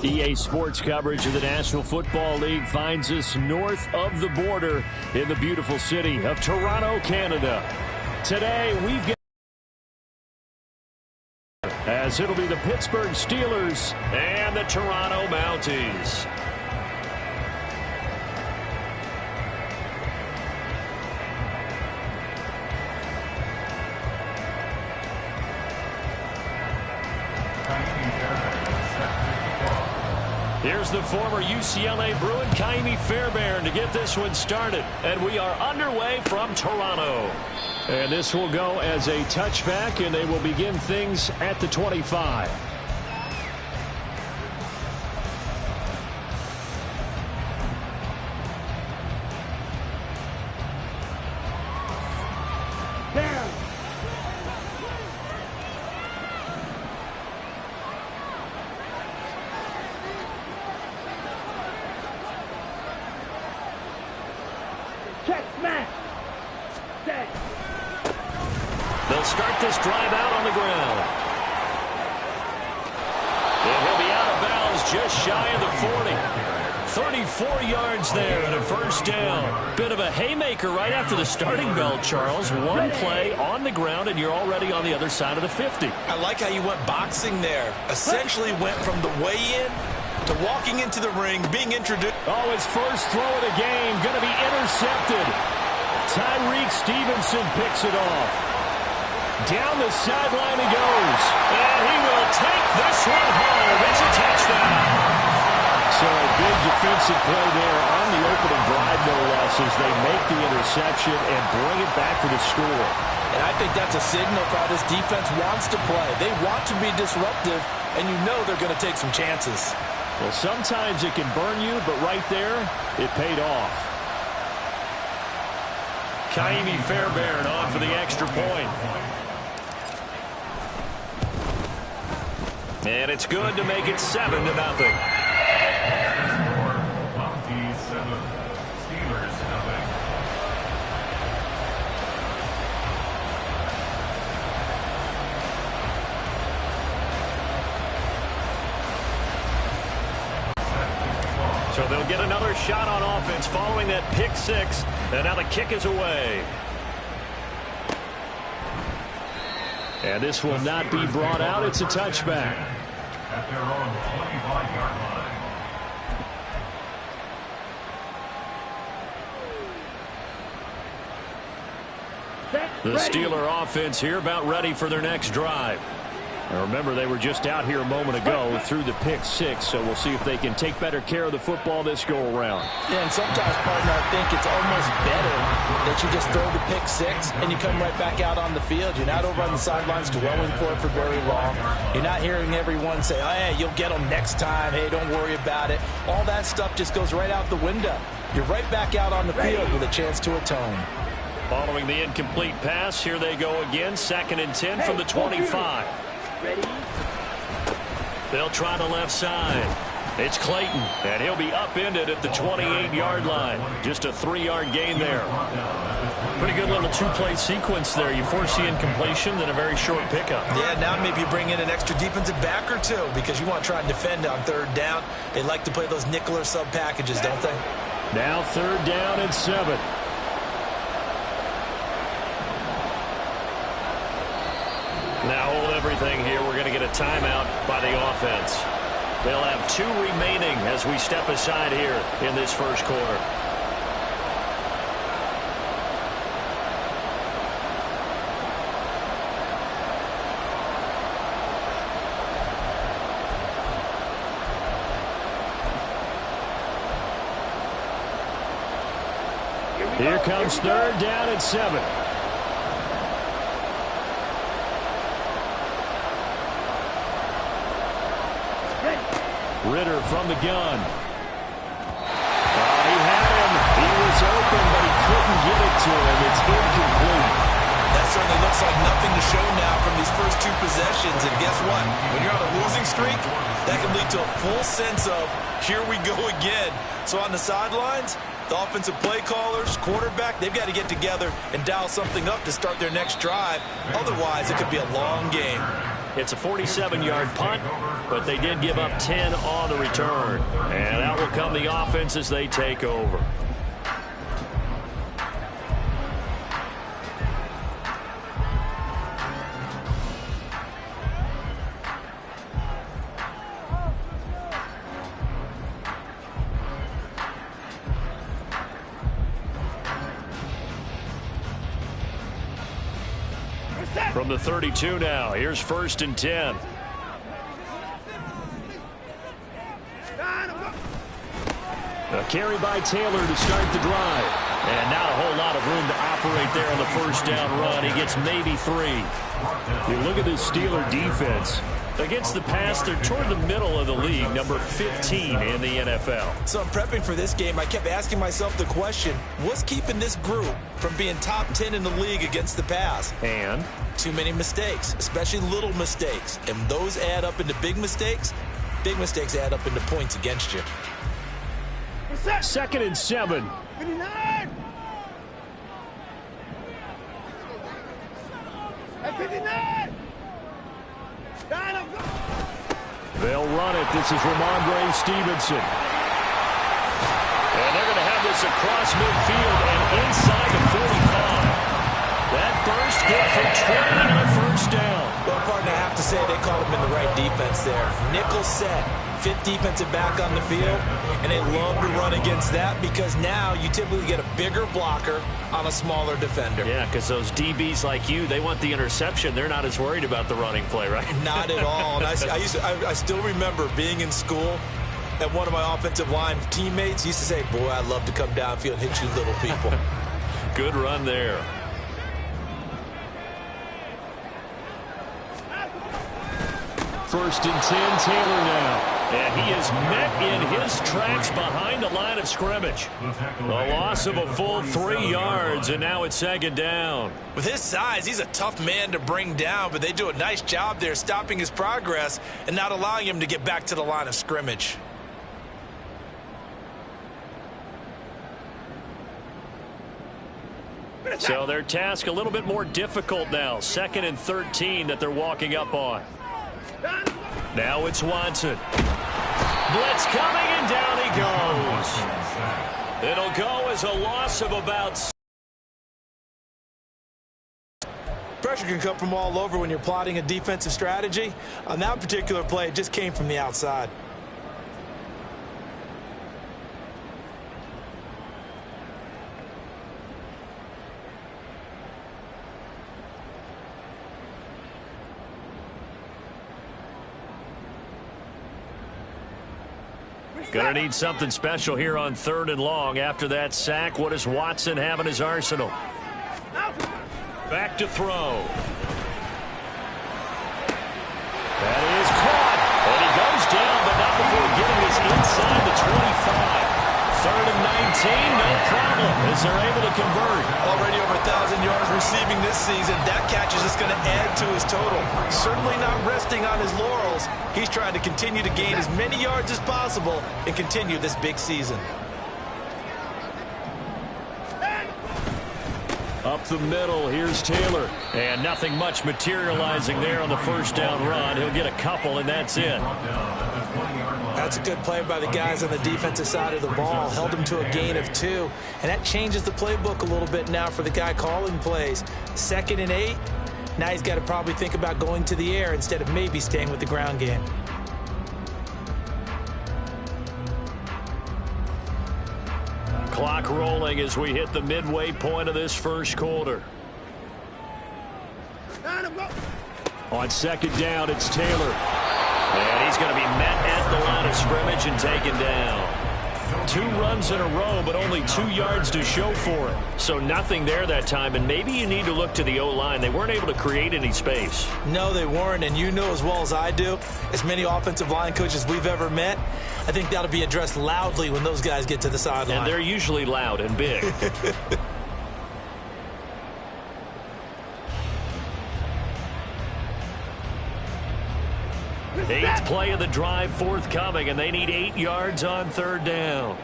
EA Sports coverage of the National Football League finds us north of the border in the beautiful city of Toronto, Canada. Today, we've got as it'll be the Pittsburgh Steelers and the Toronto Mounties. Here's the former UCLA Bruin, Ka'imi Fairbairn, to get this one started. And we are underway from Toronto. And this will go as a touchback, and they will begin things at the 25. They'll start this drive out on the ground. And he'll be out of bounds just shy of the 40. 34 yards there and a first down. Bit of a haymaker right after the starting bell, Charles. One play on the ground and you're already on the other side of the 50. I like how you went boxing there. Essentially went from the weigh-in to walking into the ring, being introduced. Oh, his first throw of the game going to be intercepted. Tyreek Stevenson picks it off. Down the sideline he goes. And he will take this one home. It's a touchdown. So a big defensive play there on the opening drive, no less, as they make the interception and bring it back for the score. And I think that's a signal for how this defense wants to play. They want to be disruptive, and you know they're going to take some chances. Well, sometimes it can burn you, but right there, it paid off. Ka'imi Fairbairn on for the extra point. And it's good to make it 7-0. Mounties 7, Steelers 0. So they'll get another shot on offense following that pick six. And now the kick is away. And this will not be brought out. It's a touchback. At their own 25-yard line. The Steeler offense here about ready for their next drive. Now remember, they were just out here a moment ago through the pick six, so we'll see if they can take better care of the football this go-around. Yeah, and sometimes, partner, I think it's almost better that you just throw the pick six and you come right back out on the field. You're not over on the sidelines dwelling for it for very long. You're not hearing everyone say, oh, hey, you'll get them next time. Hey, don't worry about it. All that stuff just goes right out the window. You're right back out on the field with a chance to atone. Following the incomplete pass, here they go again. 2nd and 10 from the 25. Ready? They'll try the left side. It's Clayton, and he'll be upended at the 28-yard line. Just a 3-yard gain there. Pretty good little two-play sequence there. You force the incompletion, then a very short pickup. Yeah, now maybe you bring in an extra defensive back or two because you want to try and defend on 3rd down. They like to play those nickel or sub packages, don't they? Now 3rd down and 7. Now hold everything here. We're going to get a timeout by the offense. They'll have 2 remaining as we step aside here in this first quarter. Here comes 3rd down and 7. Ritter from the gun. He had him. He was open, but he couldn't get it to him. It's incomplete. That certainly looks like nothing to show now from these first 2 possessions. And guess what? When you're on a losing streak, that can lead to a full sense of, here we go again. So on the sidelines, the offensive play callers, quarterback, they've got to get together and dial something up to start their next drive. Otherwise, it could be a long game. It's a 47-yard punt, but they did give up 10 on the return. And out will come the offense as they take over. From the 32 now, here's 1st and 10. A carry by Taylor to start the drive. And not a whole lot of room to operate there on the 1st down run. He gets maybe 3. You look at this Steeler defense. Against the pass, they're toward the middle of the league, number 15 in the NFL. So I'm prepping for this game. I kept asking myself the question, what's keeping this group from being top 10 in the league against the pass? And? Too many mistakes, especially little mistakes. And those add up into big mistakes. Big mistakes add up into points against you. 2nd and 7. They'll run it. This is Ramondre Stevenson. And they're going to have this across midfield and inside the 45. That burst good for 20 on 1st down. Well, partner, I have to say they called him in the right defense there. Nickel set, 5th defensive back on the field, and they love to run against that because now you typically get a bigger blocker on a smaller defender. Yeah, because those DBs like you, they want the interception. They're not as worried about the running play, right? Not at all. And I still remember being in school, and one of my offensive line teammates used to say, boy, I'd love to come downfield and hit you little people. Good run there. 1st and 10, Taylor now. And he is met in his tracks behind the line of scrimmage. A loss of a full 3 yards, and now it's 2nd down. With his size, he's a tough man to bring down, but they do a nice job there stopping his progress and not allowing him to get back to the line of scrimmage. So their task a little bit more difficult now. 2nd and 13 that they're walking up on. Now it's Watson. Blitz coming, and down he goes. It'll go as a loss of about. Pressure can come from all over when you're plotting a defensive strategy. On that particular play, it just came from the outside. Going to need something special here on 3rd and long. After that sack, what does Watson have in his arsenal? Back to throw. That is caught. And he goes down, but not before getting us inside the 25. 3rd and 19, no problem, as they're able to convert. Already over 1,000 yards receiving this season. That catch is just going to add to his total. Certainly not resting on his laurels. He's trying to continue to gain as many yards as possible and continue this big season. Up the middle, here's Taylor. And nothing much materializing there on the 1st down run. He'll get a couple, and that's it. That's a good play by the guys on the defensive side of the ball. Held him to a gain of 2. And that changes the playbook a little bit now for the guy calling plays. 2nd and 8. Now he's got to probably think about going to the air instead of maybe staying with the ground game. Clock rolling as we hit the midway point of this 1st quarter. On 2nd down, it's Taylor. And he's going to be met at the line of scrimmage and taken down. 2 runs in a row, but only 2 yards to show for it. So nothing there that time, and maybe you need to look to the O-line. They weren't able to create any space. No, they weren't, and you know as well as I do, as many offensive line coaches we've ever met, I think that'll be addressed loudly when those guys get to the sideline. And they're usually loud and big. 8th play of the drive forthcoming, and they need 8 yards on 3rd down.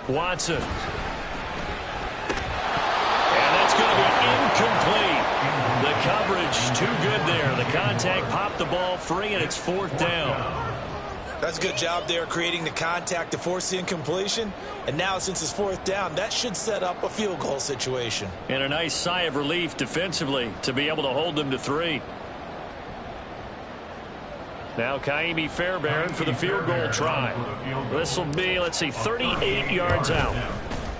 Watson. And that's going to be incomplete. The coverage. Too good there. The contact popped the ball free, and it's 4th down. That's a good job there creating the contact to force the incompletion. And now since it's 4th down, that should set up a field goal situation. And a nice sigh of relief defensively to be able to hold them to 3. Now Kaimi Fairbairn for the field goal try. This will be, let's see, 38 yards out.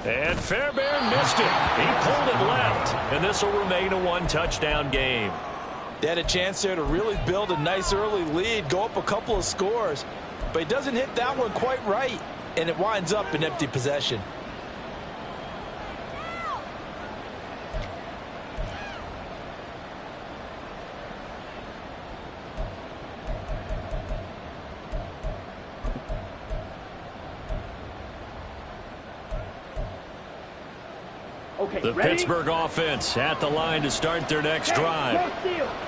And Fairbairn missed it. He pulled it left. And this will remain a 1-touchdown game. They had a chance there to really build a nice early lead, go up a couple of scores. But he doesn't hit that one quite right, and it winds up in empty possession. The Pittsburgh offense at the line to start their next drive.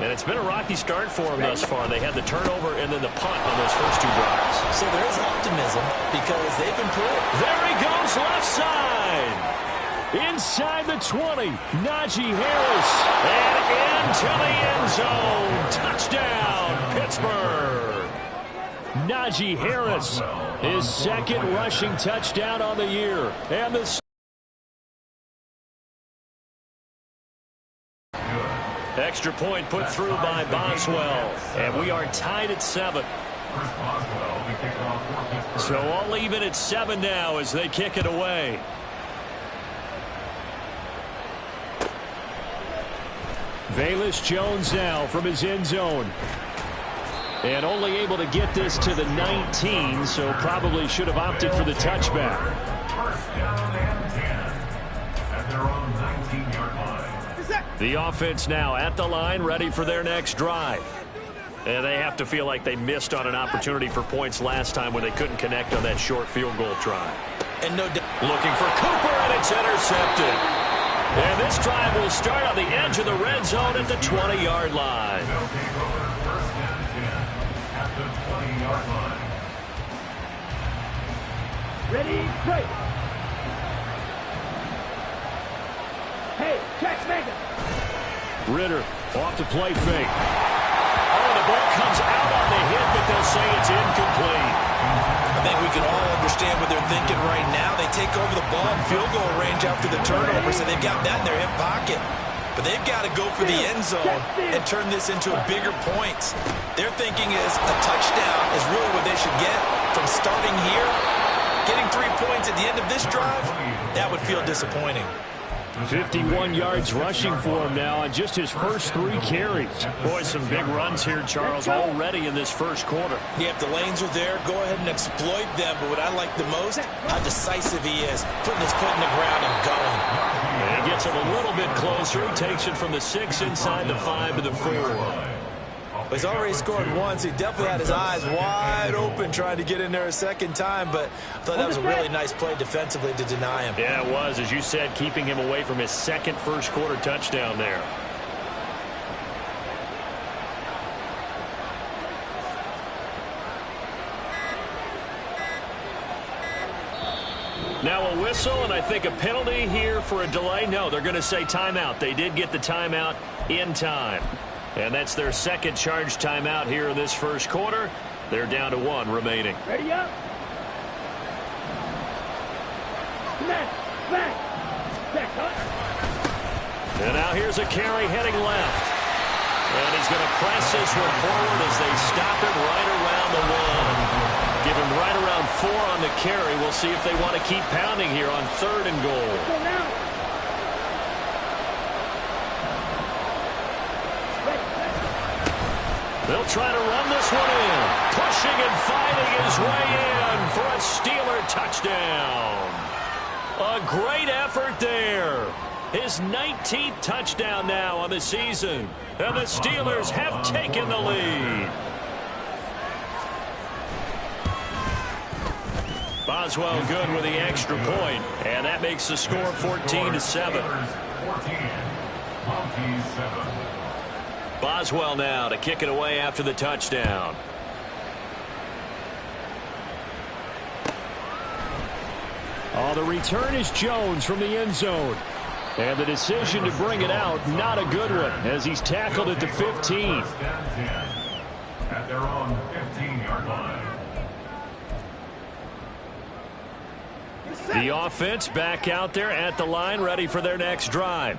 And it's been a rocky start for them thus far. They had the turnover and then the punt on those first 2 drives. So there is optimism because they've improved. There he goes, left side. Inside the 20, Najee Harris. And into the end zone. Touchdown, Pittsburgh. Najee Harris, his 2nd rushing touchdown on the year. And the extra point put through by Boswell. And we are tied at 7. So all even at 7 now as they kick it away. Velus Jones now from his end zone. And only able to get this to the 19, so probably should have opted for the touchback. First down and 10 at their own 19-yard line. The offense now at the line, ready for their next drive. And they have to feel like they missed on an opportunity for points last time when they couldn't connect on that short field goal try. And no doubt looking for Cooper, and it's intercepted. And this drive will start on the edge of the red zone at the 20-yard line. They'll take over first and 10 at the 20-yard line. Ready, break. Hey, check, Megan. Ritter off to play fake. Oh, the ball comes out on the hit, but they'll say it's incomplete. I think we can all understand what they're thinking right now. They take over the ball in field goal range after the turnover, so they've got that in their hip pocket. But they've got to go for the end zone and turn this into a bigger points. Their thinking is a touchdown is really what they should get from starting here. Getting 3 points at the end of this drive, that would feel disappointing. 51 yards rushing for him now on just his first 3 carries. Boy, some big runs here, Charles, already in this first quarter. Yeah, if the lanes are there, go ahead and exploit them. But what I like the most, how decisive he is, putting his foot in the ground and going. And he gets him a little bit closer. He takes it from the 6 inside the 5 to the 4. He's already scored once. He definitely had his eyes wide open trying to get in there a second time, but I thought that was a really nice play defensively to deny him. Yeah, it was, as you said, keeping him away from his second first-quarter touchdown there. Now a whistle, and I think a penalty here for a delay. No, they're going to say timeout. They did get the timeout in time. And that's their second charge timeout here in this first quarter. They're down to 1 remaining. Ready up. Back. And now here's a carry heading left. And he's going to press this one forward as they stop him right around the 1. Give him right around 4 on the carry. We'll see if they want to keep pounding here on 3rd and goal. Go now. They'll try to run this one in. Pushing and fighting his way in for a Steeler touchdown. A great effort there. His 19th touchdown now on the season. And the Steelers have taken the lead. Boswell good with the extra point, and that makes the score 14-7. Mounties 7. Boswell now to kick it away after the touchdown. Oh, the return is Jones from the end zone. And the decision to bring it out, not a good one, as he's tackled at the 15. At their own 15-yard line. The offense back out there at the line, ready for their next drive.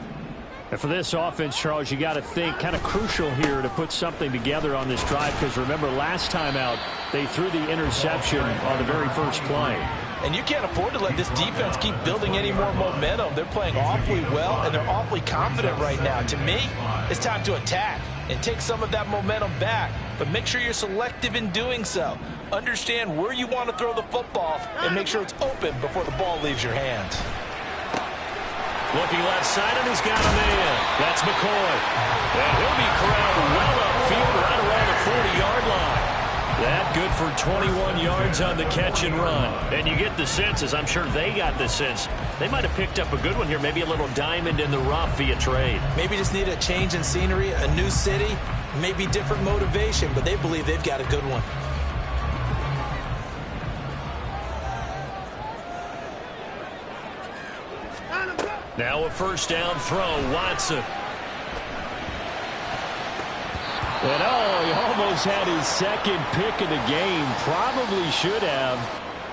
And for this offense, Charles, you got to think kind of crucial here to put something together on this drive, because remember last time out they threw the interception on the very first play. And you can't afford to let this defense keep building any more momentum. They're playing awfully well, and they're awfully confident right now. To me, it's time to attack and take some of that momentum back, but make sure you're selective in doing so. Understand where you want to throw the football and make sure it's open before the ball leaves your hands. Looking left side, and he's got a man. That's McCoy. And he'll be corralled well upfield right around the 40-yard line. That good for 21 yards on the catch and run. And you get the sense, as I'm sure they got the sense, they might have picked up a good one here, maybe a little diamond in the rough via trade. Maybe just need a change in scenery, a new city, maybe different motivation, but they believe they've got a good one. Now a first down throw, Watson. And he almost had his second pick of the game. Probably should have.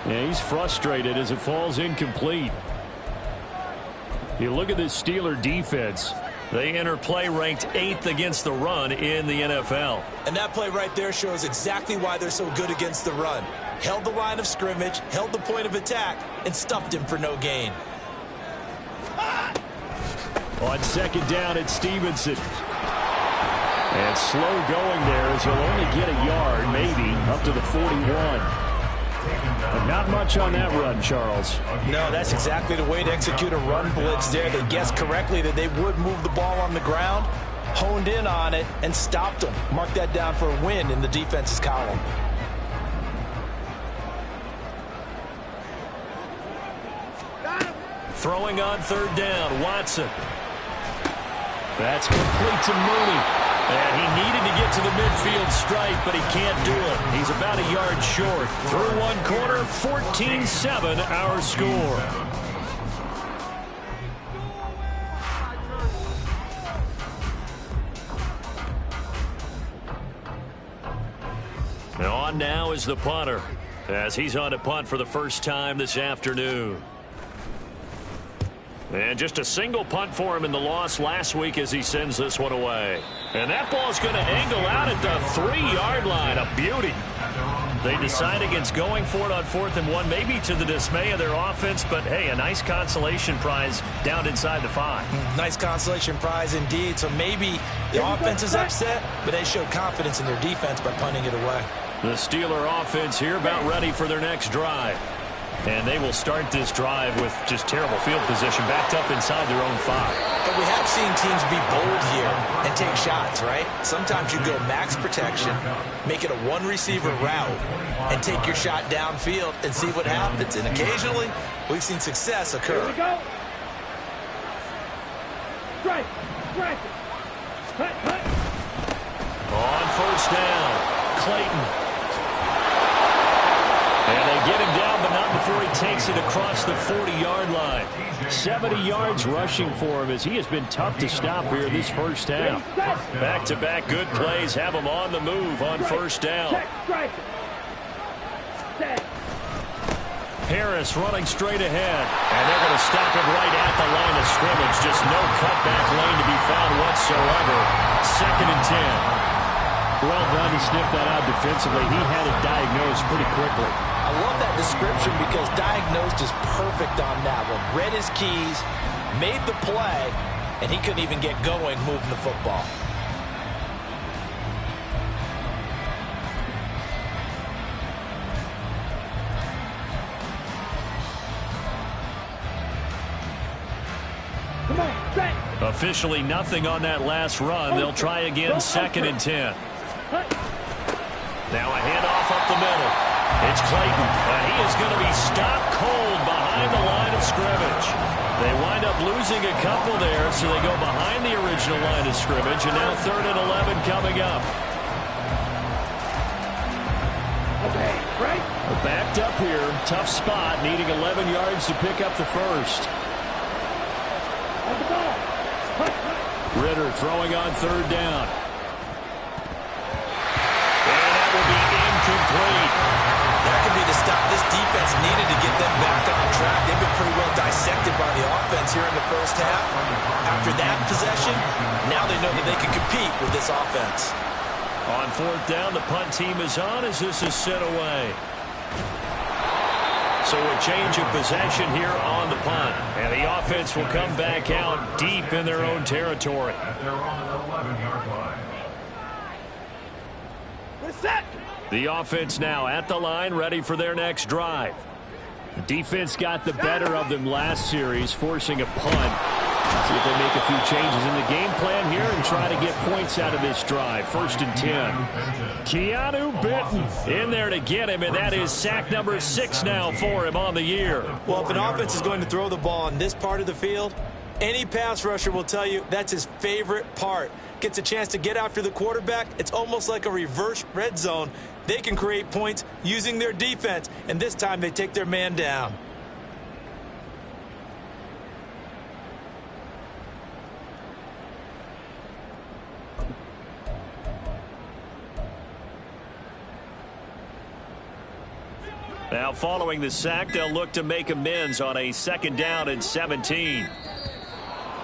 Yeah, he's frustrated as it falls incomplete. You look at this Steeler defense. They enter play ranked 8th against the run in the NFL. And that play right there shows exactly why they're so good against the run. Held the line of scrimmage, held the point of attack, and stuffed him for no gain. On second down, it's Stevenson. And slow going there as he'll only get a yard, maybe, up to the 41. But not much on that run, Charles. No, that's exactly the way to execute a run blitz there. They guessed correctly that they would move the ball on the ground, honed in on it, and stopped them. Mark that down for a win in the defense's column. Throwing on third down, Watson. That's complete to Mooney. And he needed to get to the midfield stripe, but he can't do it. He's about a yard short. Through one quarter, 14-7 our score. And on now is the punter, as he's on to punt for the first time this afternoon. And just a single punt for him in the loss last week as he sends this one away. And that ball's going to angle out at the 3-yard line. A beauty. They decide against going for it on 4th and 1, maybe to the dismay of their offense, but hey, a nice consolation prize down inside the 5. Nice consolation prize indeed. So maybe the offense is upset, but they showed confidence in their defense by punting it away. The Steeler offense here about ready for their next drive. And they will start this drive with just terrible field position, backed up inside their own 5. But we have seen teams be bold here and take shots, right? Sometimes you go max protection, make it a one-receiver route, and take your shot downfield and see what happens. And occasionally, we've seen success occur. Here we go. Strike. Strike. Cut. Cut. On first down, Clayton. And they get him down, but not before he takes it across the 40-yard line. 70 yards rushing for him as he has been tough to stop here this first half. Back-to-back good plays have him on the move on first down. Harris running straight ahead. And they're going to stop him right at the line of scrimmage. Just no cutback lane to be found whatsoever. 2nd and 10. Well done to sniff that out defensively. He had it diagnosed pretty quickly. I love that description because diagnosed is perfect on that one. Read his keys, made the play, and he couldn't even get going moving the football. Come on, set. Officially nothing on that last run. They'll try again 2nd and 10. Now a handoff up the middle. It's Clayton, and he is going to be stopped cold behind the line of scrimmage. They wind up losing a couple there, so they go behind the original line of scrimmage, and now 3rd and 11 coming up. Okay, right. Backed up here, tough spot, needing 11 yards to pick up the first. Hold the ball. Hut, hut. Ritter throwing on third down. And that will be incomplete. That could be the stop this defense needed to get them back on track. They've been pretty well dissected by the offense here in the first half. After that possession, now they know that they can compete with this offense. On fourth down, the punt team is on as this is sent away. So a change of possession here on the punt. And the offense will come back out deep in their own territory. They're on an 11-yard line. We're set. The offense now at the line, ready for their next drive. The defense got the better of them last series, forcing a punt. See if they make a few changes in the game plan here and try to get points out of this drive. 1st and 10. Keanu Benton in there to get him, and that is sack number 6 now for him on the year. Well, if an offense is going to throw the ball on this part of the field, any pass rusher will tell you that's his favorite part. Gets a chance to get after the quarterback. It's almost like a reverse red zone. They can create points using their defense, and this time they take their man down. Now following the sack, they'll look to make amends on a 2nd down and 17.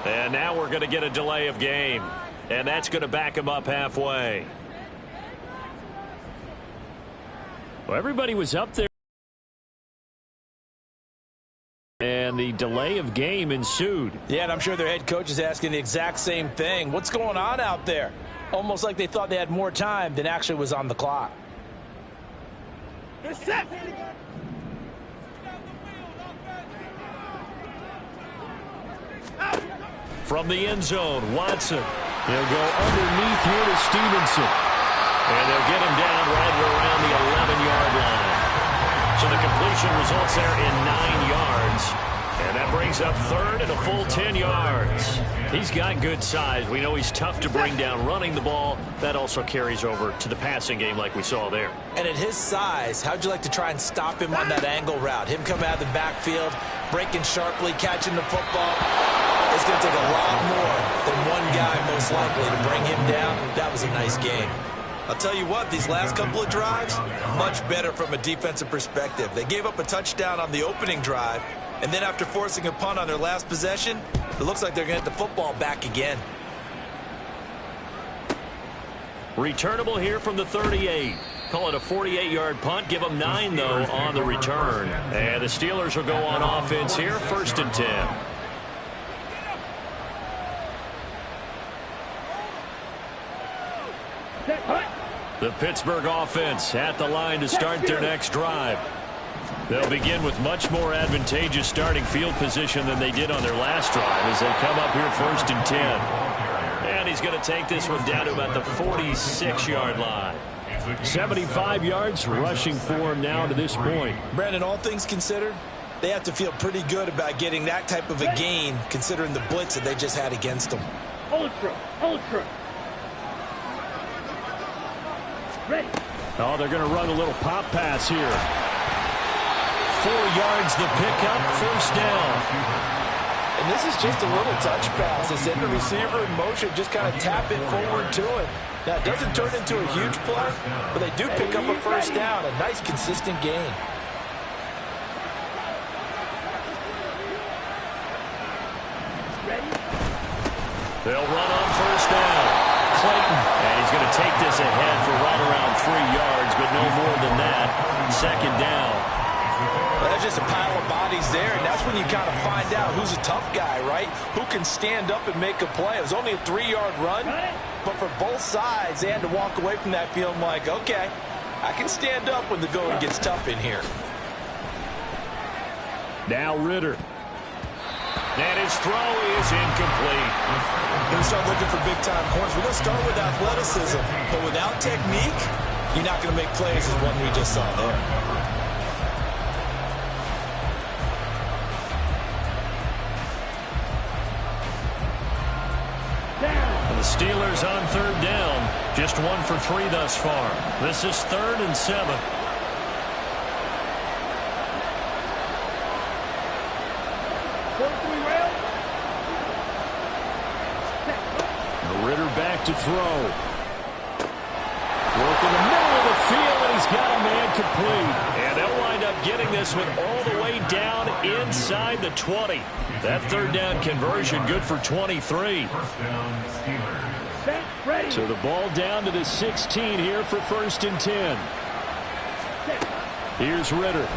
And now we're going to get a delay of game. And that's going to back him up halfway. Well, everybody was up there. And the delay of game ensued. Yeah, and I'm sure their head coach is asking the exact same thing. What's going on out there? Almost like they thought they had more time than actually was on the clock. We're set. From the end zone, Watson. He'll go underneath here to Stevenson. And they'll get him down right around the 11-yard line. So the completion results there in 9 yards. And that brings up 3rd and a full 10 yards. He's got good size. We know he's tough to bring down running the ball. That also carries over to the passing game like we saw there. And at his size, how'd you like to try and stop him on that angle route? Him coming out of the backfield, breaking sharply, catching the football. It's going to take a lot more than one guy most likely to bring him down. That was a nice game. I'll tell you what, these last couple of drives, much better from a defensive perspective. They gave up a touchdown on the opening drive, and then after forcing a punt on their last possession, it looks like they're going to get the football back again. Returnable here from the 38. Call it a 48-yard punt. Give them 9, though, on the return. And the Steelers will go on offense here, 1st and 10. The Pittsburgh offense at the line to start their next drive. They'll begin with much more advantageous starting field position than they did on their last drive as they come up here 1st and 10. And he's going to take this one down to about the 46-yard line. 75 yards rushing for him now to this point. Brandon, all things considered, they have to feel pretty good about getting that type of a gain considering the blitz that they just had against them. Ultra. Ready. Oh, they're going to run a little pop pass here. 4 yards the pickup, 1st down. And this is just a little touch pass. They send the receiver in motion, just kind of tap it forward to him. Now, it doesn't turn into a huge play, but they do pick up a 1st down, a nice, consistent gain. Ready. They'll run on 1st down. Clayton, and he's going to take this ahead for right around 3 yards, but no more than that. 2nd down. Well, that's just a pile of bodies there, and that's when you kind of find out who's a tough guy, right? Who can stand up and make a play. It was only a 3-yard run, but for both sides, they had to walk away from that feeling like, okay, I can stand up when the going gets tough in here. Now Ritter. And his throw is incomplete. When we start looking for big-time corners, we're going to start with athleticism, but without technique, you're not going to make plays as one we just saw there. The Steelers on 3rd down. Just 1 for 3 thus far. This is 3rd and 7. back to throw. Working the middle of the field, and he's got a man complete. And they'll wind up getting this one all the way down inside the 20. That third down conversion good for 23. First down, Steelers. Set. Ready. So the ball down to the 16 here for 1st and 10. Here's Ritter.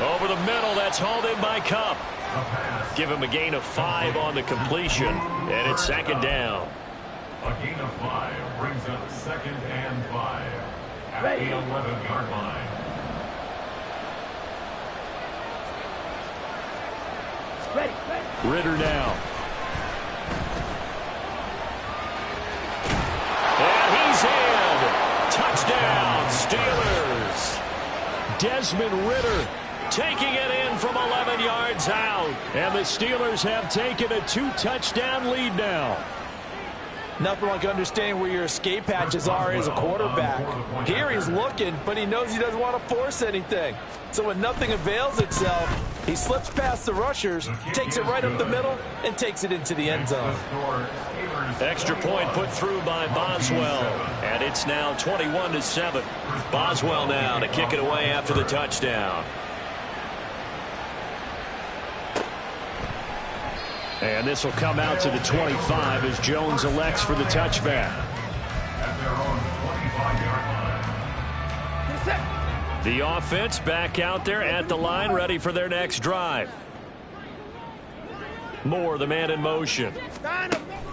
Over the middle, that's hauled in by Cup. Give him a gain of 5 on the completion, and it's 2nd down. A gain of 5 brings up 2nd and 5 at the 11-yard line. Ready. Ritter now. And he's in. Touchdown, Steelers. Desmond Ritter Taking it in from 11 yards out. And the Steelers have taken a 2-touchdown lead now. Nothing like understanding where your escape hatches are as a quarterback. Here he's looking, but he knows he doesn't want to force anything. So when nothing avails itself, he slips past the rushers, takes it right up the middle, and takes it into the end zone. Extra point put through by Boswell. And it's now 21-7. Boswell now to kick it away after the touchdown. And this will come out to the 25 as Jones elects for the touchback. At their own 25-yard line. The offense back out there at the line, ready for their next drive. Moore, the man in motion.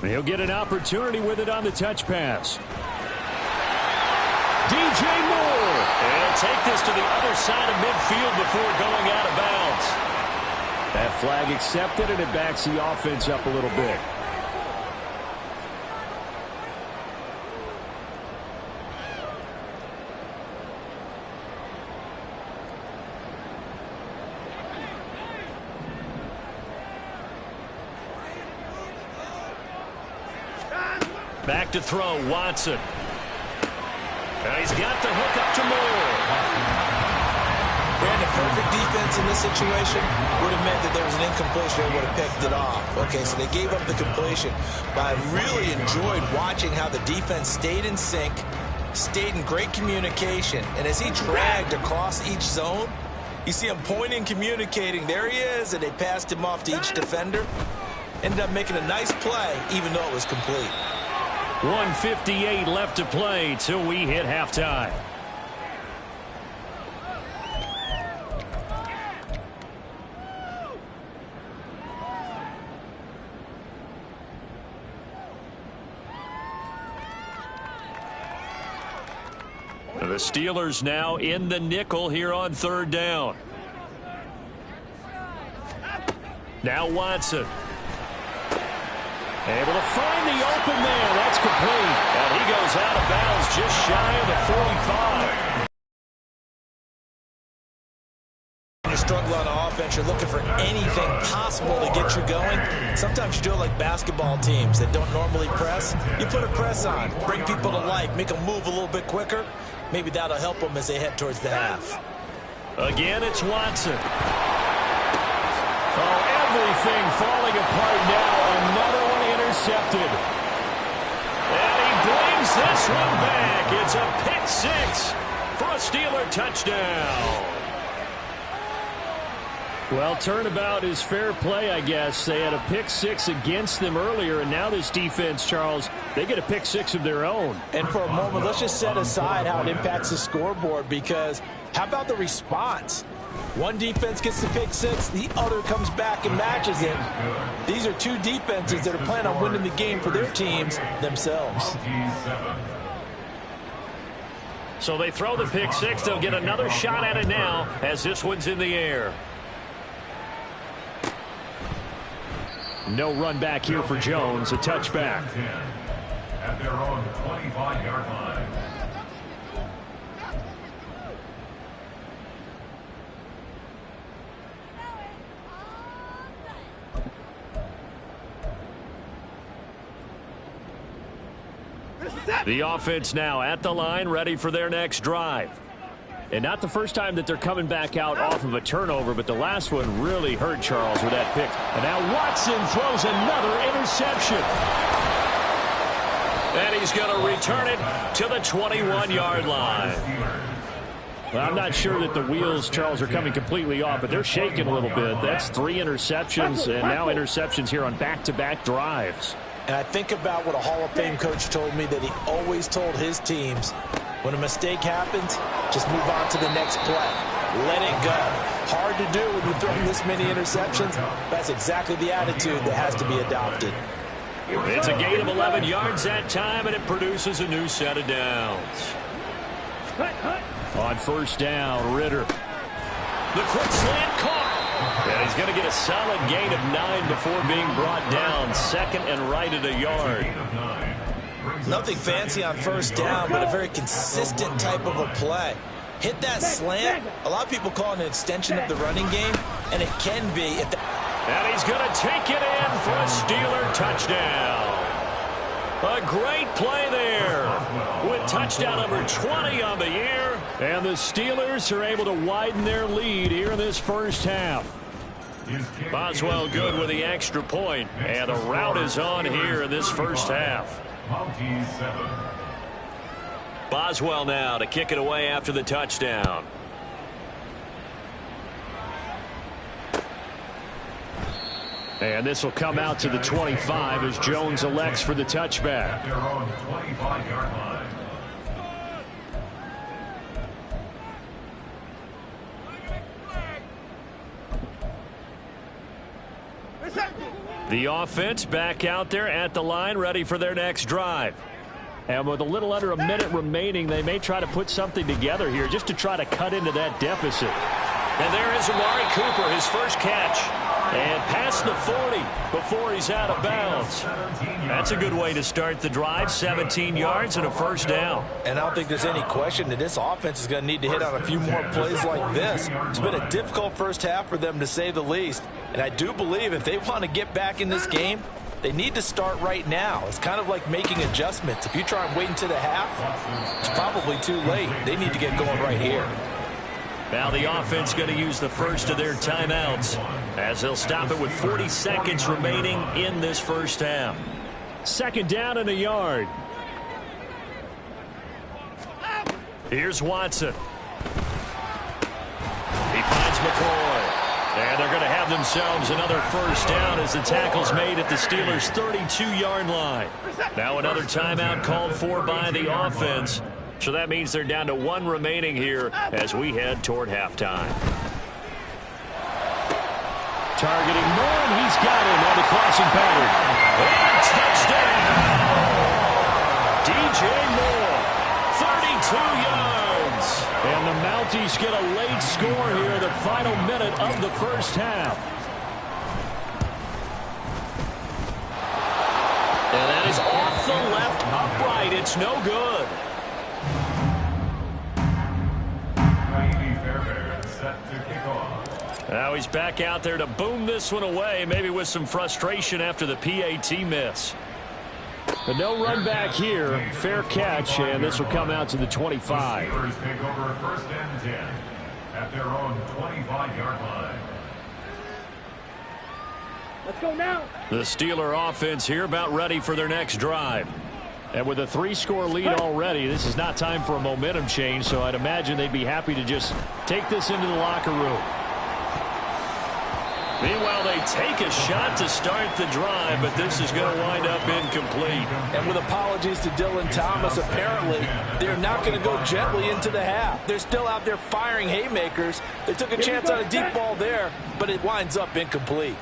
He'll get an opportunity with it on the touch pass. DJ Moore. And he'll take this to the other side of midfield before going out of bounds. That flag accepted, and it backs the offense up a little bit. Back to throw, Watson. And he's got the hook up to Moore. Brandon, perfect defense in this situation would have meant that there was an incompletion and would have picked it off. Okay, so they gave up the completion. But I really enjoyed watching how the defense stayed in sync, stayed in great communication. And as he dragged across each zone, you see him pointing, communicating. There he is, and they passed him off to each defender. Ended up making a nice play, even though it was complete. 1:58 left to play till we hit halftime. The Steelers now in the nickel here on 3rd down. Now Watson. Able to find the open man. That's complete. And he goes out of bounds just shy of the 45. When you struggle on offense, you're looking for anything possible to get you going. Sometimes you do it like basketball teams that don't normally press. You put a press on, bring people to life, make them move a little bit quicker. Maybe that'll help them as they head towards the half. Again, it's Watson. Oh, everything falling apart now. Another one intercepted. And he brings this one back. It's a pick six for a Steeler touchdown. Well, turnabout is fair play, I guess. They had a pick six against them earlier, and now this defense, Charles, they get a pick six of their own. And for a moment, let's just set aside how it impacts the scoreboard, because how about the response? One defense gets the pick six, the other comes back and matches it. These are two defenses that are planning on winning the game for their teams themselves. So they throw the pick six. They'll get another shot at it now as this one's in the air. No run back here for Jones. A touchback. At their own 25-yard line. The offense now at the line, ready for their next drive. And not the first time that they're coming back out off of a turnover, but the last one really hurt Charles with that pick. And now Watson throws another interception. And he's going to return it to the 21-yard line. Well, I'm not sure that the wheels, Charles, are coming completely off, but they're shaking a little bit. That's 3 interceptions, and now interceptions here on back-to-back drives. And I think about what a Hall of Fame coach told me, that he always told his teams, when a mistake happens, just move on to the next play. Let it go. Hard to do when you throw this many interceptions. That's exactly the attitude that has to be adopted. It's a gain of 11 yards that time, and it produces a new set of downs. On first down, Ritter. The quick slant caught. And he's going to get a solid gain of 9 before being brought down. Second and right at a yard. Nothing fancy on first down, but a very consistent type of a play. Hit that slant. A lot of people call it an extension of the running game, and it can be. And he's going to take it in for a Steeler touchdown. A great play there with touchdown number 20 on the year. And the Steelers are able to widen their lead here in this first half. Boswell good with the extra point, and the route is on here in this first half. Mounties 7. Boswell now to kick it away after the touchdown. And this will come out to the 25 as Jones elects for the touchback. At their own 25-yard line. The offense back out there at the line, ready for their next drive. And with a little under a minute remaining, they may try to put something together here just to try to cut into that deficit. And there is Amari Cooper, his first catch. And past the 40 before he's out of bounds. That's a good way to start the drive. 17 yards and a first down. And I don't think there's any question that this offense is going to need to hit on a few more plays like this. It's been a difficult first half for them, to say the least. And I do believe if they want to get back in this game, they need to start right now. It's kind of like making adjustments. If you try and wait until the half, it's probably too late. They need to get going right here. Now the offense going to use the first of their timeouts as they'll stop it with 40 seconds remaining in this first half. Second down and a yard. Here's Watson. He finds McCoy. And they're going to have themselves another first down as the tackle's made at the Steelers' 32-yard line. Now another timeout called for by the offense. So that means they're down to 1 remaining here as we head toward halftime. Targeting Moore, and he's got him on the crossing pattern. And touchdown! DJ Moore, 32 yards. And the Mounties get a late score here in the final minute of the first half. And that is off the left upright. It's no good. Now he's back out there to boom this one away, maybe with some frustration after the PAT miss. But no run back here. Fair catch, and this will come out to the 25. The Steelers take over first and 10 at their own 25-yard line. Let's go now. The Steeler offense here about ready for their next drive. And with a 3-score lead already, this is not time for a momentum change, so I'd imagine they'd be happy to just take this into the locker room. Meanwhile, they take a shot to start the drive, but this is going to wind up incomplete. And with apologies to Dylan Thomas, apparently they're not going to go gently into the half. They're still out there firing haymakers. They took a chance on a deep ball there, but it winds up incomplete.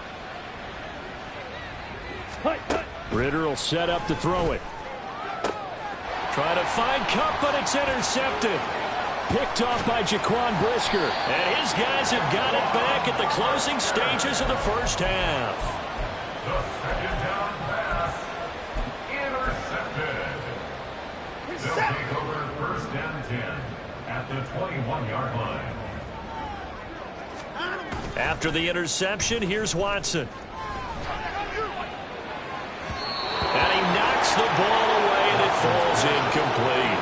Ritter will set up to throw it. Trying to find Cup, but it's intercepted. Picked off by Jaquan Brisker. And his guys have got it back at the closing stages of the first half. The second down pass intercepted. They'll take over first and 10 at the 21-yard line. After the interception, here's Watson. And he knocks the ball away, and it falls incomplete.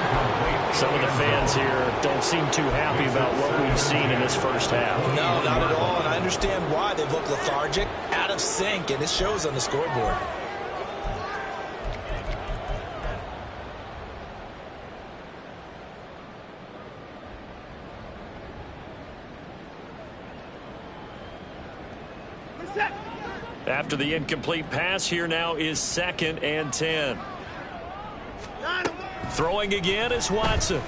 Some of the fans here don't seem too happy about what we've seen in this first half. No, not at all, and I understand why. They look lethargic, out of sync, and it shows on the scoreboard. After the incomplete pass, here now is 2nd and 10. Throwing again is Watson.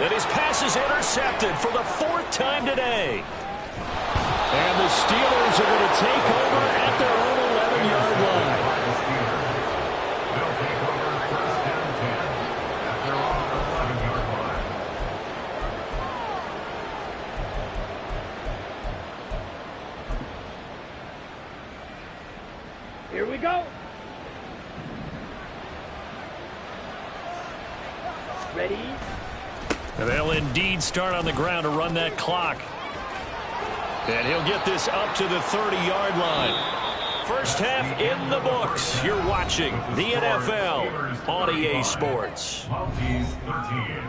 And his pass is intercepted for the 4th time today. And the Steelers are going to take over at their own 11-yard line. They'll take over 1st and 10 at their own 11-yard line. Here we go. Ready? And they'll indeed start on the ground to run that clock. And he'll get this up to the 30-yard line. First half in the books. You're watching the NFL on EA Sports. Mounties 13.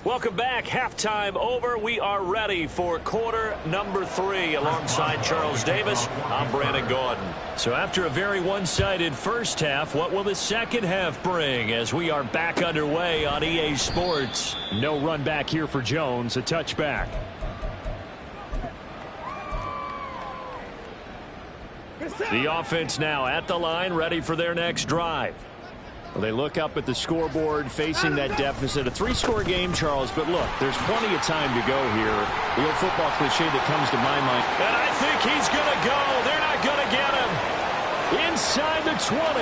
Welcome back. Halftime over. We are ready for quarter number 3. Alongside Charles Davis, I'm Brandon Gordon. So after a very one-sided first half, what will the second half bring as we are back underway on EA Sports? No run back here for Jones. A touchback. The offense now at the line, ready for their next drive. Well, they look up at the scoreboard facing that deficit. A 3-score game, Charles, but look, there's plenty of time to go here. The old football cliche that comes to my mind. And I think he's going to go. They're not going to get him. Inside the 20.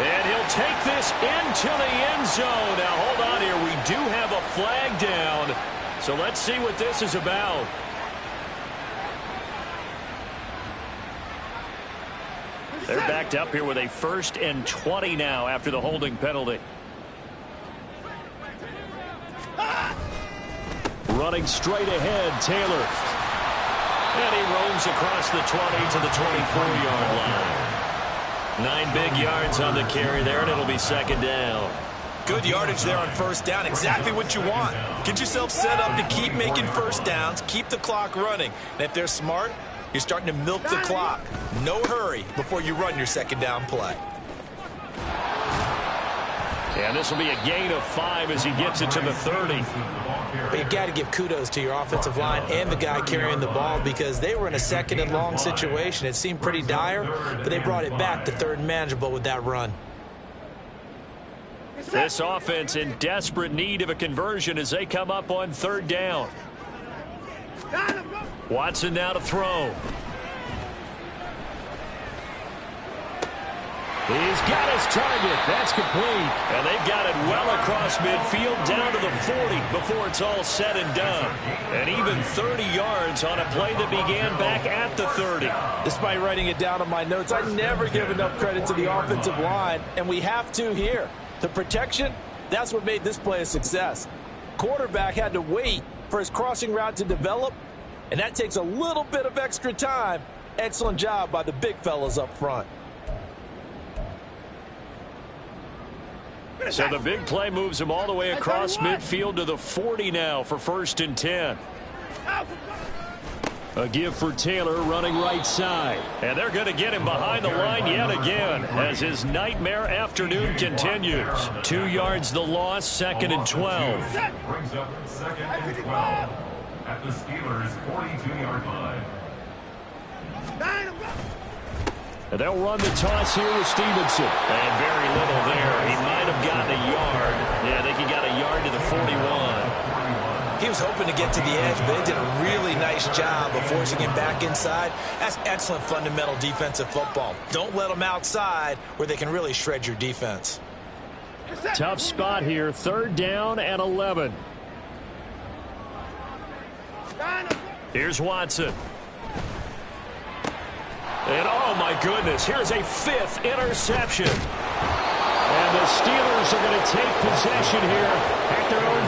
And he'll take this into the end zone. Now, hold on here. We do have a flag down. So let's see what this is about. They're backed up here with a 1st and 20 now after the holding penalty. Running straight ahead, Taylor. And he roams across the 20 to the 24-yard line. 9 big yards on the carry there, and it'll be 2nd down. Good yardage there on 1st down. Exactly what you want. Get yourself set up to keep making 1st downs, keep the clock running. And if they're smart, you're starting to milk the clock. No hurry before you run your 2nd down play. And this will be a gain of 5 as he gets it to the 30. But you got to give kudos to your offensive line and the guy carrying the ball because they were in a 2nd and long situation. It seemed pretty dire, but they brought it back to 3rd and manageable with that run. This offense in desperate need of a conversion as they come up on 3rd down. Watson now to throw. He's got his target. That's complete. And they've got it well across midfield down to the 40 before it's all said and done. And even 30 yards on a play that began back at the 30. Despite writing it down on my notes, I never give enough credit to the offensive line, and we have to here. The protection, that's what made this play a success. Quarterback had to wait for his crossing route to develop, and that takes a little bit of extra time. Excellent job by the big fellas up front. So the big play moves him all the way across midfield to the 40 now for 1st and 10. A give for Taylor running right side. And they're going to get him behind the line yet again as his nightmare afternoon continues. 2 yards the loss, 2nd and 12. Brings up 2nd and 12 at the Steelers' 42-yard line. And they'll run the toss here with Stevenson. And very little there. He might have gotten a yard. Yeah, I think he got a yard to the 41. He was hoping to get to the edge, but they did a really nice job of forcing him back inside. That's excellent fundamental defensive football. Don't let them outside where they can really shred your defense. Tough spot here. 3rd down and 11. Here's Watson. And oh my goodness, here's a 5th interception. And the Steelers are going to take possession here at their own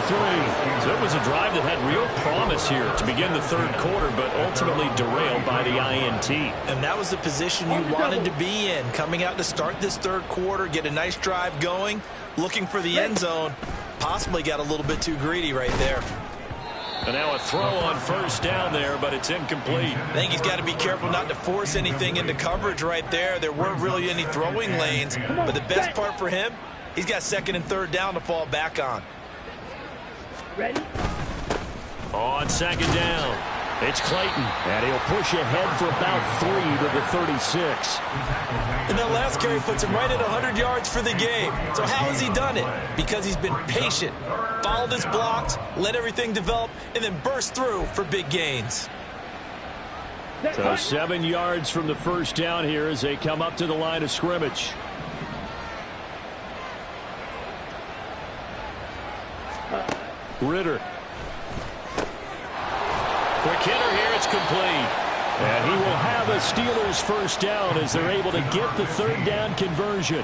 So it was a drive that had real promise here to begin the third quarter, but ultimately derailed by the INT. And that was the position you wanted to be in, coming out to start this third quarter, get a nice drive going, looking for the end zone. Possibly got a little bit too greedy right there. And now a throw on first down there, but it's incomplete. I think he's got to be careful not to force anything into coverage right there. There weren't really any throwing lanes, but the best part for him, he's got second and third down to fall back on. Ready? On second down, it's Clayton, and he'll push ahead for about 3 to the 36. And that last carry puts him right at 100 yards for the game. So how has he done it? Because he's been patient, followed his blocks, let everything develop, and then burst through for big gains. So 7 yards from the first down here as they come up to the line of scrimmage. Ritter. Quick hitter here, it's complete. And he will have a Steelers first down as they're able to get the third down conversion.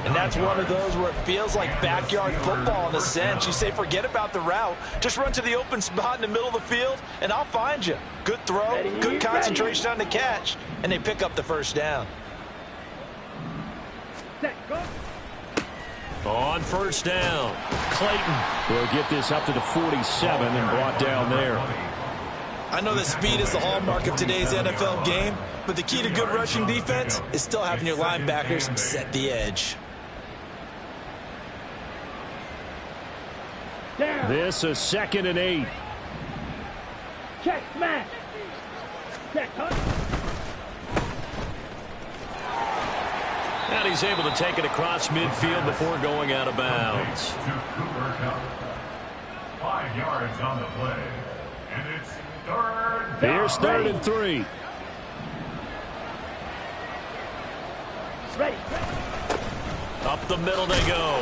And that's one of those where it feels like backyard football in a sense. You say forget about the route. Just run to the open spot in the middle of the field, and I'll find you. Good throw, good concentration on the catch, and they pick up the first down. Set, go. On first down, Clayton will get this up to the 47 and brought down there. I know that speed is the hallmark of today's NFL game, but the key to good rushing defense is still having your linebackers set the edge. Down. This is 2nd and 8. Check, smash. Set, cut. And he's able to take it across midfield before going out of bounds. To Cooper Cup. 5 yards on the play. And it's third down. Here's 3rd and 3. Ready. Up the middle they go.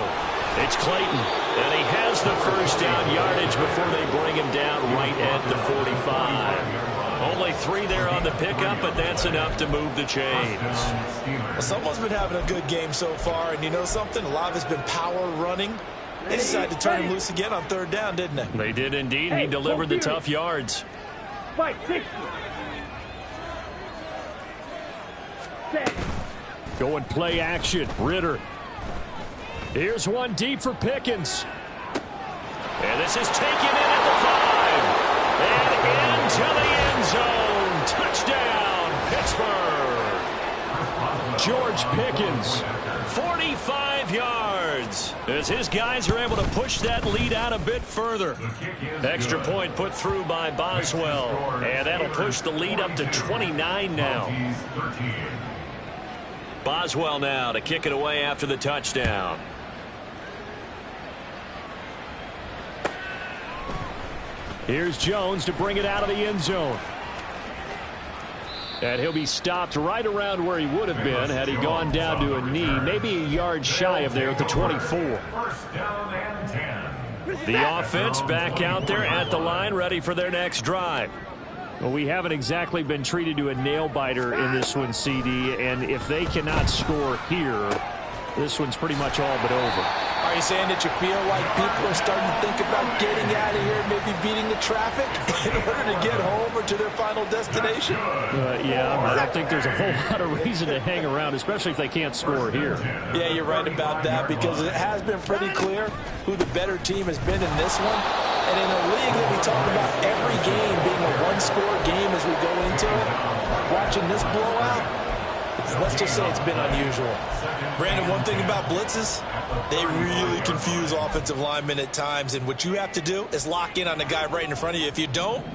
It's Clayton, and he has the first down yardage before they bring him down right at the 45. Only 3 there on the pickup, but that's enough to move the chains. Well, someone's been having a good game so far, and you know something? A lot of it's been power running. They decided to turn him loose again on third down, didn't they? They did indeed. He delivered the tough yards. Fight, 60. Set. Going play action. Ritter. Here's one deep for Pickens. And this is taken in at the 5. And into the end zone. Touchdown, Pittsburgh. George Pickens, 45 yards. As his guys are able to push that lead out a bit further. Extra point put through by Boswell. And that'll push the lead up to 29 now. Boswell now to kick it away after the touchdown. Here's Jones to bring it out of the end zone. And he'll be stopped right around where he would have been had he gone down to a knee, maybe a yard shy of there at the 24. First down and 10. The offense back out there at the line, ready for their next drive. Well, we haven't exactly been treated to a nail-biter in this one, CD, and if they cannot score here, this one's pretty much all but over. Are you saying that you feel like people are starting to think about getting out of here, maybe beating the traffic in order to get home or to their final destination? Yeah, I don't think there's a whole lot of reason to hang around, especially if they can't score here. Yeah, you're right about that, because it has been pretty clear who the better team has been in this one. And in a league that we talk about every game being a one-score game as we go into it, watching this blowout, let's just say it's been unusual. Brandon, one thing about blitzes, they really confuse offensive linemen at times, and what you have to do is lock in on the guy right in front of you. If you don't,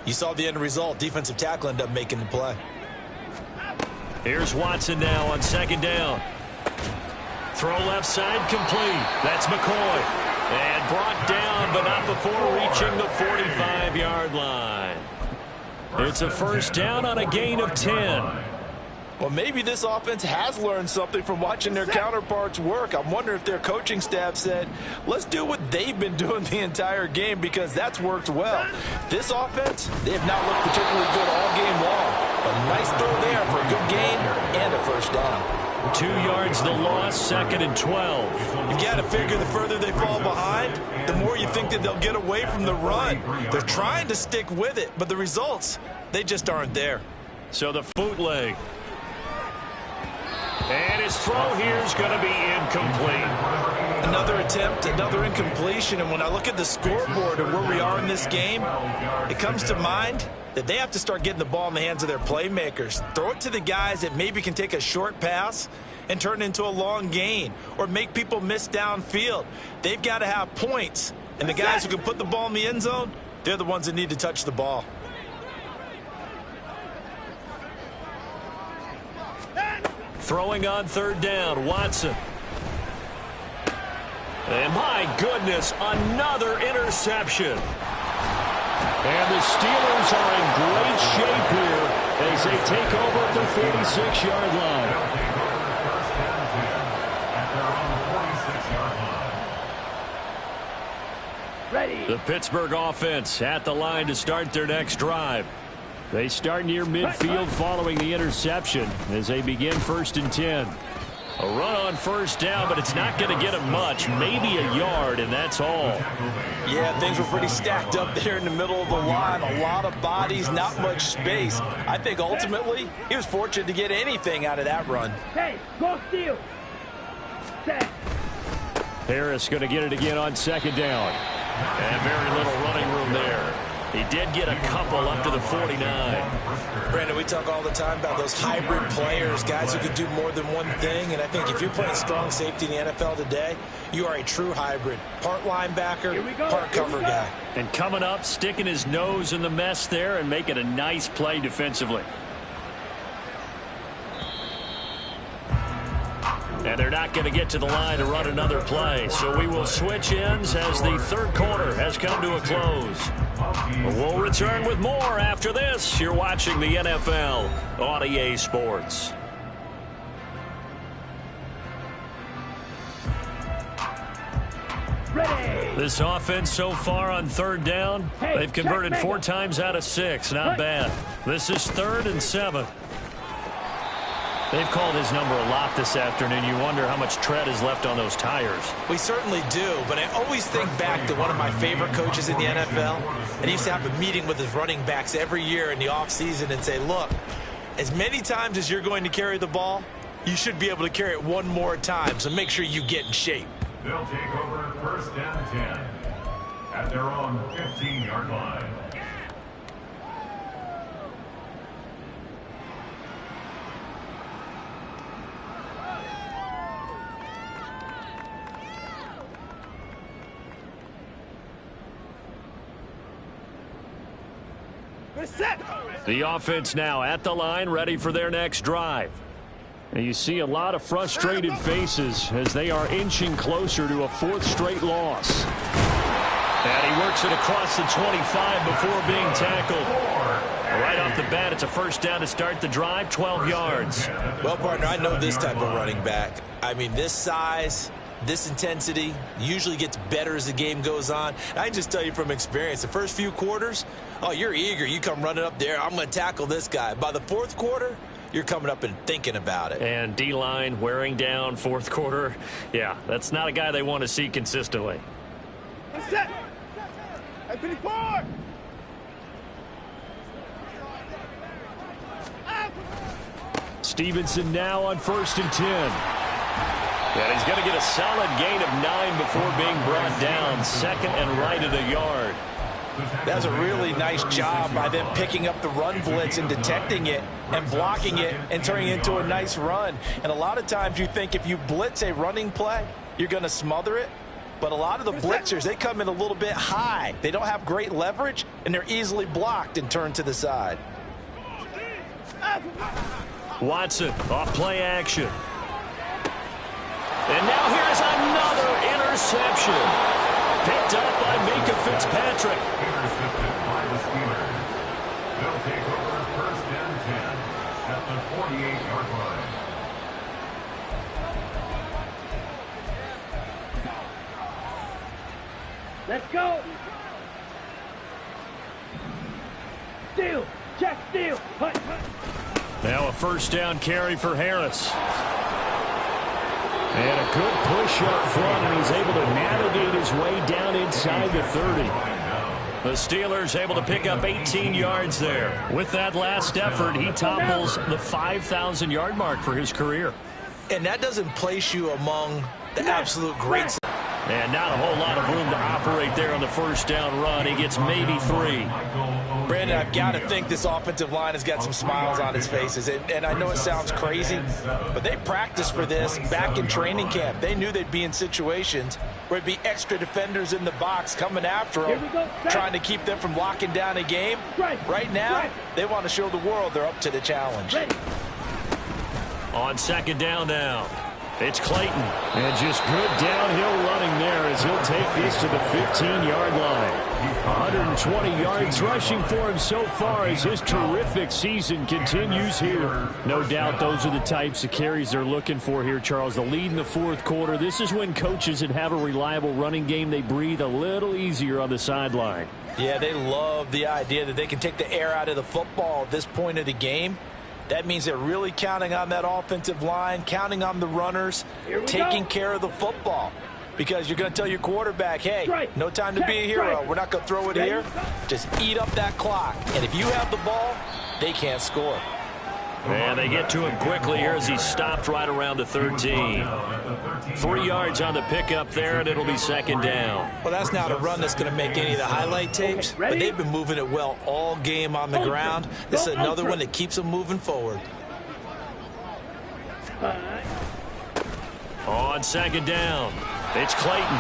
you saw the end result. Defensive tackle ended up making the play. Here's Watson now on second down. Throw left side complete. That's McCoy. And brought down, but not before reaching the 45-yard line. It's a first down on a gain of 10. Well, maybe this offense has learned something from watching their counterparts work. I'm wondering if their coaching staff said, let's do what they've been doing the entire game, because that's worked well. This offense, they have not looked particularly good all game long. But a nice throw there for a good gain and a first down. 2 yards the loss, 2nd and 12. You've got to figure the further they fall behind, the more you think that they'll get away from the run. They're trying to stick with it, but the results, they just aren't there. So the bootleg. And his throw here is going to be incomplete. Another attempt, another incompletion, and when I look at the scoreboard and where we are in this game, it comes to mind that they have to start getting the ball in the hands of their playmakers. Throw it to the guys that maybe can take a short pass and turn it into a long gain or make people miss downfield. They've got to have points, and the guys who can put the ball in the end zone, they're the ones that need to touch the ball. Throwing on 3rd down, Watson. And my goodness, another interception. And the Steelers are in great shape here as they take over at the 46-yard line. Ready. The Pittsburgh offense at the line to start their next drive. They start near midfield following the interception as they begin 1st and 10. A run on 1st down, but it's not going to get him much. Maybe a yard, and that's all. Yeah, things were pretty stacked up there in the middle of the line. A lot of bodies, not much space. I think ultimately he was fortunate to get anything out of that run. Hey, go steal. Set. Harris going to get it again on 2nd down. And very little running room there. He did get a couple up to the 49. Brandon, we talk all the time about those hybrid players, guys who can do more than one thing. And I think if you're playing strong safety in the NFL today, you are a true hybrid. Part linebacker, part cover guy. And coming up, sticking his nose in the mess there and making a nice play defensively. And they're not going to get to the line to run another play. So we will switch ends as the 3rd quarter has come to a close. We'll return with more after this. You're watching the NFL on EA Sports. Ready. This offense so far on 3rd down, they've converted 4 times out of 6. Not bad. This is 3rd and 7. They've called his number a lot this afternoon. You wonder how much tread is left on those tires. We certainly do, but I always think back to one of my favorite coaches in the NFL, and he used to have a meeting with his running backs every year in the offseason and say, look, as many times as you're going to carry the ball, you should be able to carry it one more time, so make sure you get in shape. They'll take over 1st and 10 at their own 15-yard line. The offense now at the line, ready for their next drive. And you see a lot of frustrated faces as they are inching closer to a 4th straight loss. And he works it across the 25 before being tackled. Right off the bat, it's a 1st down to start the drive, 12 yards. Well, partner, I know this type of running back. I mean, this size, this intensity usually gets better as the game goes on. I can just tell you from experience, the first few quarters, oh, you're eager. You come running up there, I'm going to tackle this guy. By the 4th quarter, you're coming up and thinking about it. And D-line wearing down 4th quarter. Yeah, that's not a guy they want to see consistently. Set. Hey, 54. Stevenson now on 1st and 10. And he's going to get a solid gain of 9 before being brought down. 2nd and right at a yard. That's a really nice job by them picking up the run blitz and detecting it and blocking it and turning it into a nice run. And a lot of times you think if you blitz a running play, you're going to smother it. But a lot of the blitzers, they come in a little bit high. They don't have great leverage, and they're easily blocked and turned to the side. Watson off play action. And now here's another interception. Picked up by Mika Fitzpatrick. Intercepted by the Steelers. They'll take over 1st and 10 at the 48-yard line. Let's go. Steal. Check steal. Hunt. Now a 1st down carry for Harris. And a good push up front, and he's able to navigate his way down inside the 30. The Steelers able to pick up 18 yards there. With that last effort, he topples the 5,000-yard mark for his career. And that doesn't place you among the absolute greats. And not a whole lot of room to operate there on the first down run. He gets maybe 3. Brandon, I've got to think this offensive line has got some smiles on its faces. And I know it sounds crazy, but they practiced for this back in training camp. They knew they'd be in situations where it'd be extra defenders in the box coming after them, trying to keep them from locking down a game. Right now, they want to show the world they're up to the challenge. On second down now, it's Clayton. And just good downhill running there as he'll take this to the 15-yard line. 120 yards rushing for him so far as his terrific season continues here. No doubt those are the types of carries they're looking for here, Charles. The lead in the fourth quarter. This is when coaches that have a reliable running game, they breathe a little easier on the sideline. Yeah, they love the idea that they can take the air out of the football at this point of the game. That means they're really counting on that offensive line, counting on the runners, taking care of the football. Because you're going to tell your quarterback, hey, no time to be a hero. We're not going to throw it here. Just eat up that clock. And if you have the ball, they can't score. And they get to him quickly here as he stopped right around the 13. 3 yards on the pickup there, and it'll be second down. Well, that's not a run that's going to make any of the highlight tapes, but they've been moving it well all game on the ground. This is another one that keeps them moving forward. On second down, it's Clayton.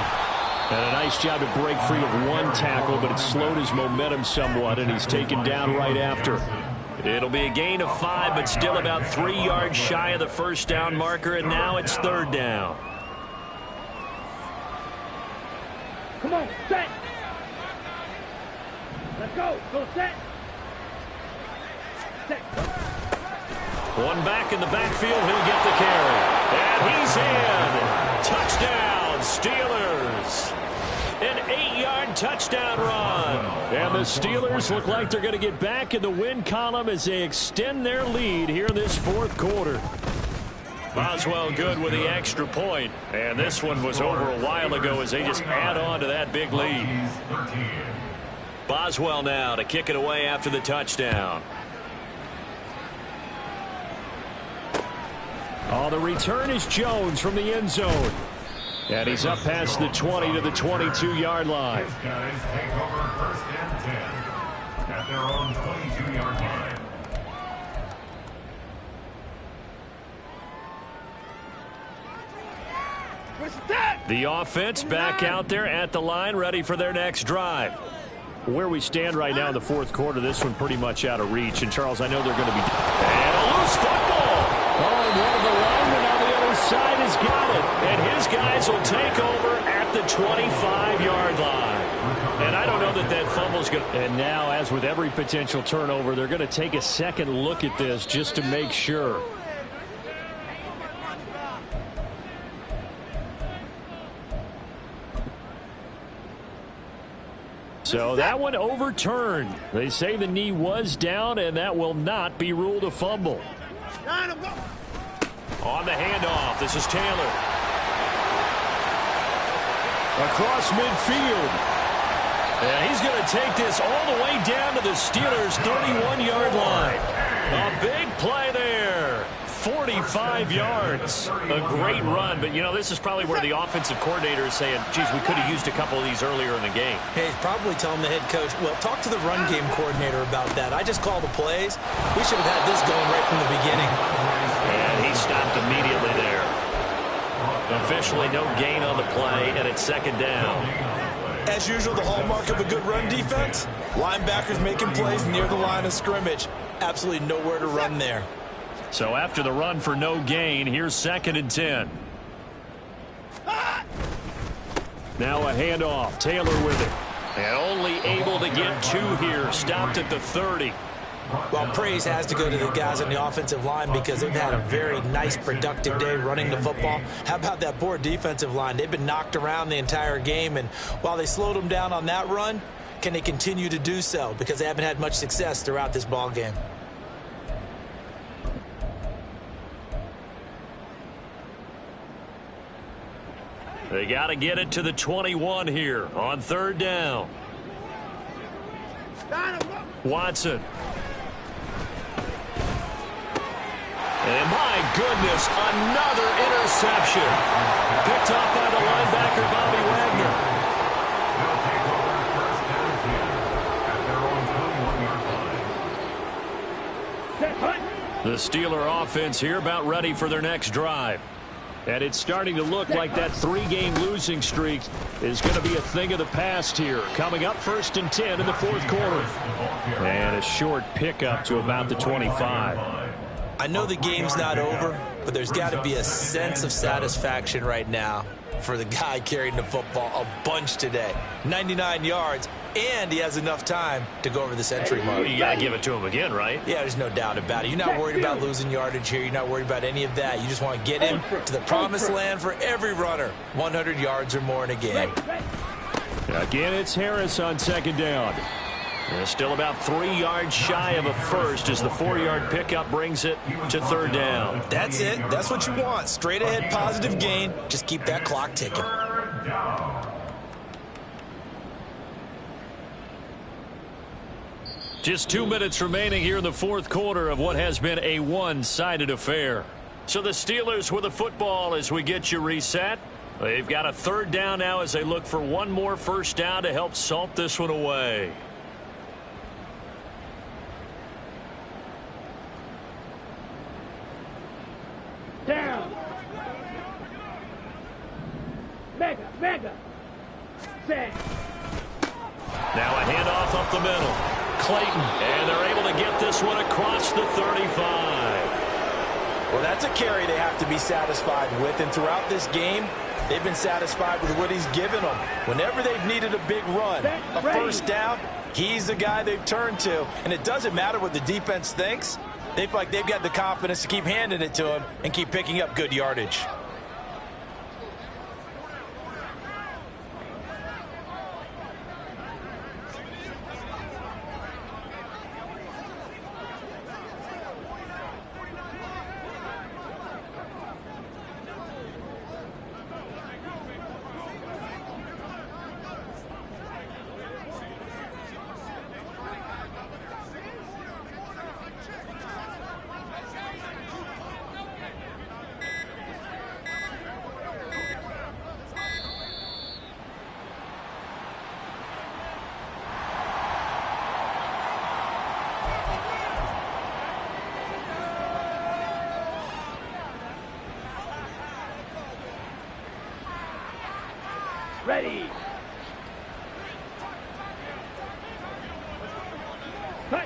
And a nice job to break free of one tackle, but it slowed his momentum somewhat, and he's taken down right after. It'll be a gain of 5, but still about 3 yards shy of the first down marker, and now it's third down. Come on, set. Let's go. Go set. Set. One back in the backfield, he'll get the carry. And he's in. Touchdown, Steelers. An 8-yard touchdown run. And the Steelers look like they're going to get back in the win column as they extend their lead here in this fourth quarter. Boswell good with the extra point. And this one was over a while ago as they just add on to that big lead. Boswell now to kick it away after the touchdown. Oh, the return is Jones from the end zone. And he's up past the 20 to the 22-yard line. These guys take over first and 10 at their own 22-yard line. The offense back out there at the line, ready for their next drive. Where we stand right now in the fourth quarter, this one pretty much out of reach. And, Charles, I know they're going to be... And a loose football! Oh, one of the linemen on the other side has got it. And his guys will take over at the 25-yard line. And I don't know that that fumble's going to... And now, as with every potential turnover, they're going to take a second look at this just to make sure. So that one overturned. They say the knee was down, and that will not be ruled a fumble. On the handoff, this is Taylor. Across midfield. And he's going to take this all the way down to the Steelers' 31-yard line. A big play there. 45 yards. A great run. But, you know, this is probably where the offensive coordinator is saying, geez, we could have used a couple of these earlier in the game. Hey, he's probably telling the head coach, well, talk to the run game coordinator about that. I just call the plays. We should have had this going right from the beginning. And he stopped immediately there. Officially no gain on the play, and it's second down. As usual, the hallmark of a good run defense, linebackers making plays near the line of scrimmage. Absolutely nowhere to run there. So after the run for no gain, here's second and 10. Now a handoff. Taylor with it. And only able to get 2 here. Stopped at the 30. Well, praise has to go to the guys on the offensive line because they've had a very nice, productive day running the football. How about that poor defensive line? They've been knocked around the entire game, and while they slowed them down on that run, can they continue to do so? Because they haven't had much success throughout this ball game. They got to get it to the 21 here on third down. Watson. And my goodness, another interception. Picked up by the linebacker, Bobby Wagner. They'll take over first down 10 at their own 21-yard line. The Steeler offense here about ready for their next drive. And it's starting to look like that 3-game losing streak is going to be a thing of the past here. Coming up 1st and 10 in the 4th quarter. And a short pickup to about the 25. I know the game's not over, but there's got to be a sense of satisfaction right now for the guy carrying the football a bunch today. 99 yards, and he has enough time to go over the century mark. You got to give it to him again, right? Yeah, there's no doubt about it. You're not worried about losing yardage here. You're not worried about any of that. You just want to get him to the promised land for every runner. 100 yards or more in a game. Again, it's Harris on 2nd down. They're still about 3 yards shy of a first as the 4-yard pickup brings it to 3rd down. That's it. That's what you want. Straight ahead positive gain. Just keep that clock ticking. Just 2 minutes remaining here in the 4th quarter of what has been a one-sided affair. So the Steelers with the football as we get you reset. They've got a 3rd down now as they look for one more first down to help salt this one away. Down. Mega. Set. Now a handoff up the middle. Clayton, and they're able to get this one across the 35. Well, that's a carry they have to be satisfied with, and throughout this game, they've been satisfied with what he's given them. Whenever they've needed a big run, a first down, he's the guy they've turned to. And it doesn't matter what the defense thinks. They feel like they've got the confidence to keep handing it to him and keep picking up good yardage. Ready. Cut.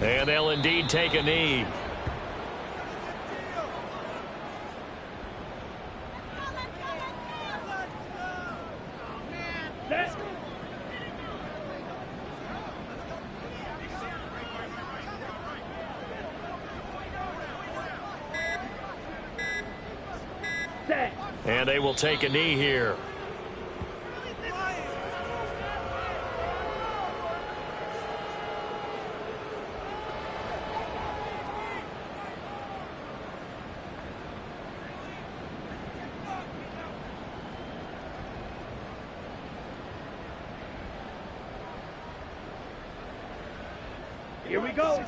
And they'll indeed take a knee. Set. Set. And they will take a knee here.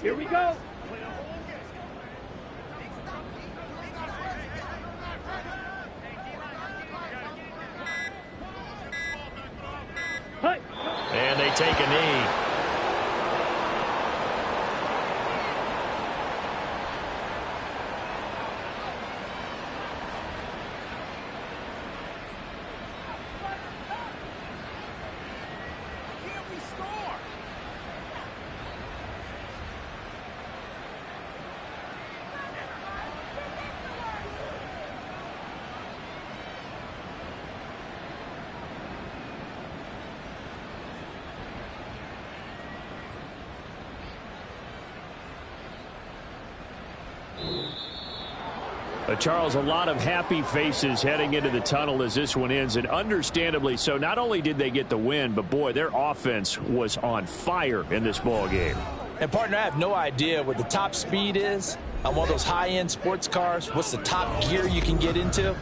Here we go. And they take a knee. Charles, a lot of happy faces heading into the tunnel as this one ends, and understandably so. Not only did they get the win, but boy, their offense was on fire in this ball game. And partner, I have no idea what the top speed is on one of those high-end sports cars. What's the top gear you can get into?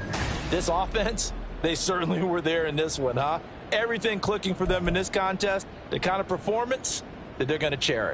This offense, They certainly were there in this one, huh? Everything clicking for them in this contest, the kind of performance that they're going to cherish.